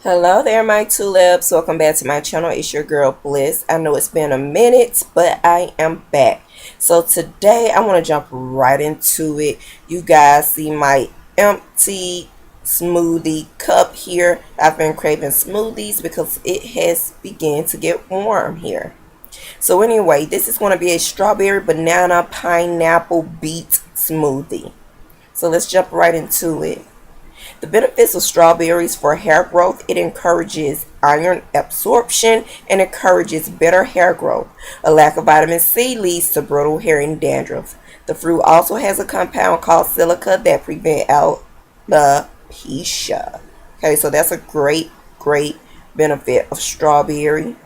Hello there, my tulips. Welcome back to my channel. It's your girl Bliss. I know it's been a minute, but I am back. So today I want to jump right into it. You guys see my empty smoothie cup here. I've been craving smoothies because it has begun to get warm here. So anyway, this is going to be a strawberry, banana, pineapple, beet smoothie. So let's jump right into it. The benefits of strawberries for hair growth: it encourages iron absorption and encourages better hair growth. A lack of vitamin C leads to brittle hair and dandruff. The fruit also has a compound called silica that prevents alopecia. Okay, so that's a great benefit of strawberry.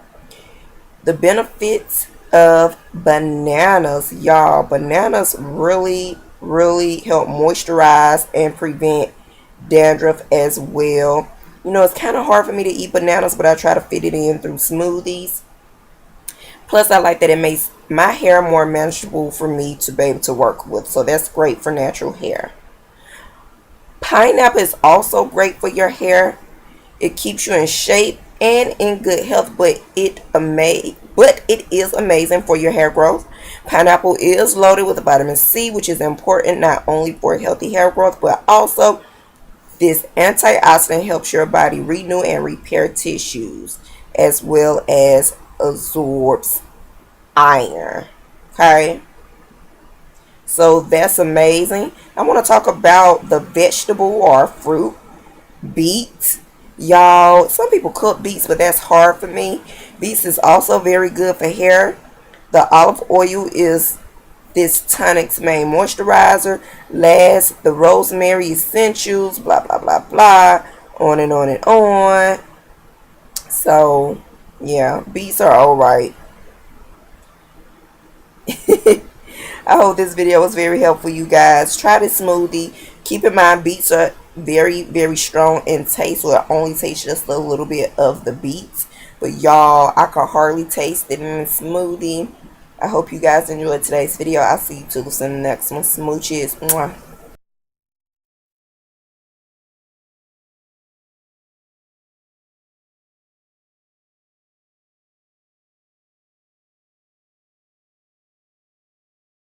The benefits of bananas, y'all. Bananas really help moisturize and prevent dandruff as well. You know, it's kind of hard for me to eat bananas, but I try to fit it in through smoothies. Plus, I like that it makes my hair more manageable for me to be able to work with. So that's great for natural hair. Pineapple is also great for your hair. It keeps you in shape and in good health, but it is amazing for your hair growth. Pineapple is loaded with vitamin C, which is important not only for healthy hair growth, but also this antioxidant helps your body renew and repair tissues, as well as absorbs iron. Okay, so that's amazing. I want to talk about the vegetable or fruit, beets. Y'all, some people cook beets, but that's hard for me. Beets is also very good for hair. The olive oil is this tonic's main moisturizer. Last, the rosemary essentials, blah blah blah blah, on and on and on. So yeah, beets are alright. I hope this video was very helpful, you guys. Try this smoothie. Keep in mind, beets are very strong in taste, so it only tastes just a little bit of the beets. But y'all, I can hardly taste it in a smoothie. I hope you guys enjoyed today's video. I'll see you too in the next one. Smooches. Mwah.